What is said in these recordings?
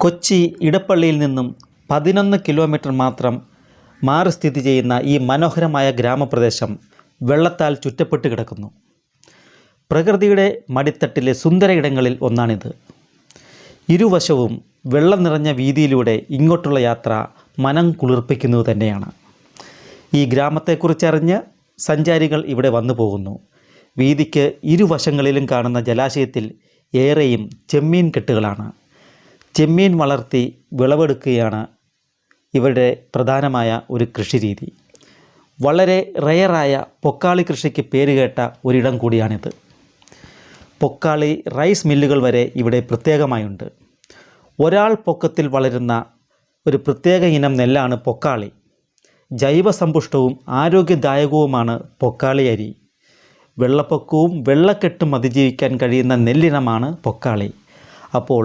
കൊച്ചി ഇടപ്പള്ളിയിൽ നിന്നും 11 കിലോമീറ്റർ മാത്രം മാറി സ്ഥിതി ചെയ്യുന്ന ഈ മനോഹരമായ ഗ്രാമപ്രദേശം വെള്ളത്താൽ ചുറ്റപ്പെട്ട് കിടക്കുന്നു. പ്രകൃതിയുടെ മടിത്തട്ടിലെ സുന്ദര ഇടങ്ങളിൽ ഒന്നാണിത്. ഇരുവശവും വെള്ളം നിറഞ്ഞ വീതിയിലൂടെ ഇങ്ങോട്ടുള്ള യാത്ര മനം കുളിർപ്പിക്കുന്നത് തന്നെയാണ്. ഈ ഗ്രാമത്തെക്കുറിച്ചറിഞ്ഞ് സഞ്ചാരികൾ ഇവിടെ വന്നു പോകുന്നു. വീതിക്ക് ഇരുവശങ്ങളിലും കാണുന്ന ജലാശയത്തിൽ ഏറെയും ചെമ്മീൻ കെട്ടുകളാണ്. ചെമ്മീൻ വളർത്തി വിളവെടുക്കുകയാണ് ഇവരുടെ പ്രധാനമായ ഒരു കൃഷിരീതി. വളരെ റെയറായ പൊക്കാളി കൃഷിക്ക് പേരുകേട്ട ഒരിടം കൂടിയാണിത്. പൊക്കാളി റൈസ് മില്ലുകൾ വരെ ഇവിടെ പ്രത്യേകമായുണ്ട്. ഒരാൾ പൊക്കത്തിൽ വളരുന്ന ഒരു പ്രത്യേക ഇനം നെല്ലാണ് പൊക്കാളി. ജൈവസമ്പുഷ്ടവും ആരോഗ്യദായകവുമാണ് പൊക്കാളി അരി. വെള്ളപ്പൊക്കവും വെള്ളക്കെട്ടും അതിജീവിക്കാൻ കഴിയുന്ന നെല്ലിനമാണ് പൊക്കാളി. അപ്പോൾ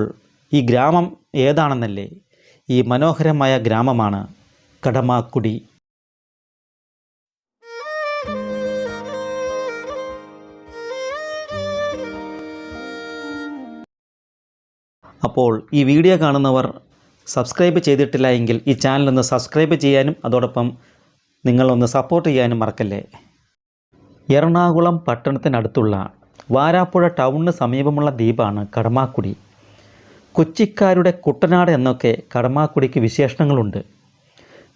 ഈ ഗ്രാമം ഏതാണെന്നല്ലേ? ഈ മനോഹരമായ ഗ്രാമമാണ് കടമാക്കുടി. അപ്പോൾ ഈ വീഡിയോ കാണുന്നവർ സബ്സ്ക്രൈബ് ചെയ്തിട്ടില്ല എങ്കിൽ ഈ ചാനലൊന്ന് സബ്സ്ക്രൈബ് ചെയ്യാനും അതോടൊപ്പം നിങ്ങളൊന്ന് സപ്പോർട്ട് ചെയ്യാനും മറക്കല്ലേ. എറണാകുളം പട്ടണത്തിനടുത്തുള്ള വാരാപ്പുഴ ടൗണിന് സമീപമുള്ള ദ്വീപാണ് കടമാക്കുടി. കൊച്ചിക്കാരുടെ കുട്ടനാട് എന്നൊക്കെ കടമാക്കുടിക്ക് വിശേഷണങ്ങളുണ്ട്.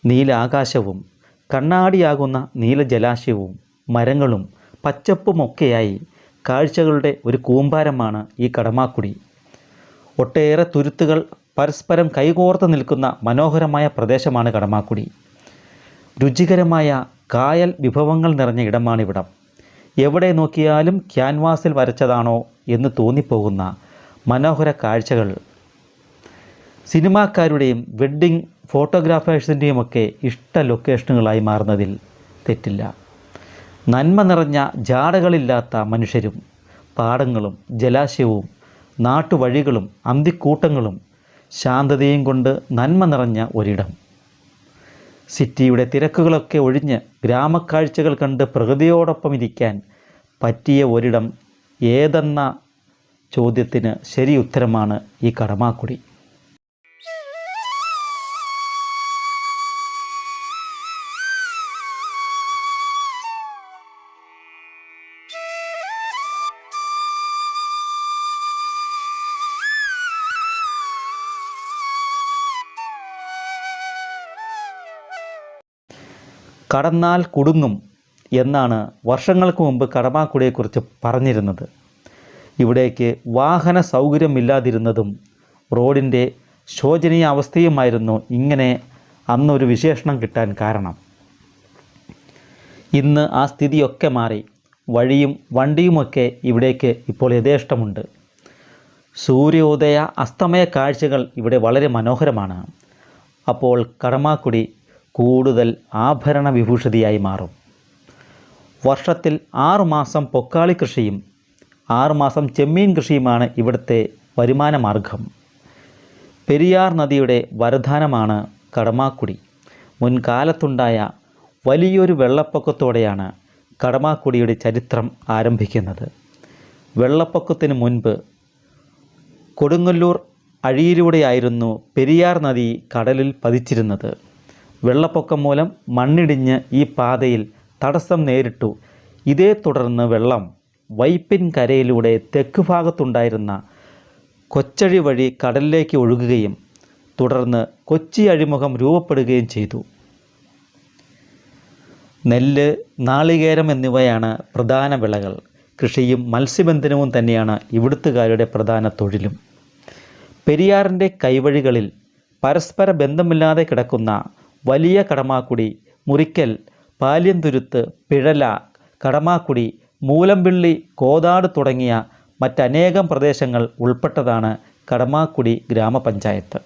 നീലാകാശവും കണ്ണാടിയാകുന്ന നീല ജലാശയവും മരങ്ങളും പച്ചപ്പുമൊക്കെയായി കാഴ്ചകളുടെ ഒരു കൂമ്പാരമാണ് ഈ കടമാക്കുടി. ഒട്ടേറെ തുരുത്തുകൾ പരസ്പരം കൈകോർത്ത് നിൽക്കുന്ന മനോഹരമായ പ്രദേശമാണ് കടമാക്കുടി. രുചികരമായ കായൽ വിഭവങ്ങൾ നിറഞ്ഞ ഇടമാണിവിടം. എവിടെ നോക്കിയാലും ക്യാൻവാസിൽ വരച്ചതാണോ എന്ന് തോന്നിപ്പോകുന്ന മനോഹര കാഴ്ചകൾ സിനിമാക്കാരുടെയും വെഡ്ഡിംഗ് ഫോട്ടോഗ്രാഫേഴ്സിൻ്റെയുമൊക്കെ ഇഷ്ട ലൊക്കേഷനുകളായി മാറുന്നതിൽ തെറ്റില്ല. നന്മ നിറഞ്ഞ ജാടകളില്ലാത്ത മനുഷ്യരും പാടങ്ങളും ജലാശയവും നാട്ടുവഴികളും അന്തിക്കൂട്ടങ്ങളും ശാന്തതയും കൊണ്ട് നന്മ നിറഞ്ഞ ഒരിടം. സിറ്റിയുടെ തിരക്കുകളൊക്കെ ഒഴിഞ്ഞ് ഗ്രാമക്കാഴ്ചകൾ കണ്ട് പ്രകൃതിയോടൊപ്പം ഇരിക്കാൻ പറ്റിയ ഒരിടം ഏതെന്ന ചോദ്യത്തിന് ശരി ഉത്തരമാണ് ഈ കടമാക്കുടി. കടന്നാൽ കുടുങ്ങും എന്നാണ് വർഷങ്ങൾക്ക് മുമ്പ് കടമാക്കുടിയെക്കുറിച്ച് പറഞ്ഞിരുന്നത്. ഇവിടേക്ക് വാഹന സൗകര്യമില്ലാതിരുന്നതും റോഡിൻ്റെ ശോചനീയ അവസ്ഥയുമായിരുന്നു ഇങ്ങനെ അന്നൊരു വിശേഷണം കിട്ടാൻ കാരണം. ഇന്ന് ആ സ്ഥിതിയൊക്കെ മാറി. വഴിയും വണ്ടിയുമൊക്കെ ഇവിടേക്ക് ഇപ്പോൾ യഥേഷ്ടമുണ്ട്. സൂര്യോദയ അസ്തമയ കാഴ്ചകൾ ഇവിടെ വളരെ മനോഹരമാണ്. അപ്പോൾ കടമാക്കുടി കൂടുതൽ ആഭരണ വിഭൂഷിതയായി മാറും. വർഷത്തിൽ 6 മാസം പൊക്കാളി കൃഷിയും 6 മാസം ചെമ്മീൻ കൃഷിയുമാണ് ഇവിടുത്തെ വരുമാന മാർഗം. പെരിയാർ നദിയുടെ വരദാനമാണ് കടമാക്കുടി. മുൻകാലത്തുണ്ടായ വലിയൊരു വെള്ളപ്പൊക്കത്തോടെയാണ് കടമാക്കുടിയുടെ ചരിത്രം ആരംഭിക്കുന്നത്. വെള്ളപ്പൊക്കത്തിന് മുൻപ് കൊടുങ്ങല്ലൂർ അഴിയിലൂടെയായിരുന്നു പെരിയാർ നദി കടലിൽ പതിച്ചിരുന്നത്. വെള്ളപ്പൊക്കം മൂലം മണ്ണിടിഞ്ഞ് ഈ പാതയിൽ തടസ്സം നേരിട്ടു. ഇതേ തുടർന്ന് വെള്ളം വൈപ്പിൻ കരയിലൂടെ തെക്ക് ഭാഗത്തുണ്ടായിരുന്ന കൊച്ചഴി വഴി കടലിലേക്ക് ഒഴുകുകയും തുടർന്ന് കൊച്ചി അഴിമുഖം രൂപപ്പെടുകയും ചെയ്തു. നെല്ല്, നാളികേരം എന്നിവയാണ് പ്രധാന വിളകൾ. കൃഷിയും മത്സ്യബന്ധനവും തന്നെയാണ് ഇവിടുത്തുകാരുടെ പ്രധാന തൊഴിലും. പെരിയാറിൻ്റെ കൈവഴികളിൽ പരസ്പര ബന്ധമില്ലാതെ കിടക്കുന്ന വലിയ കടമാക്കുടി, മുറിക്കൽ, പാല്യംതുരുത്ത്, പിഴല, കടമാക്കുടി, മൂലമ്പിള്ളി, കോതാട് തുടങ്ങിയ മറ്റനേകം പ്രദേശങ്ങൾ ഉൾപ്പെട്ടതാണ് കടമാക്കുടി ഗ്രാമപഞ്ചായത്ത്.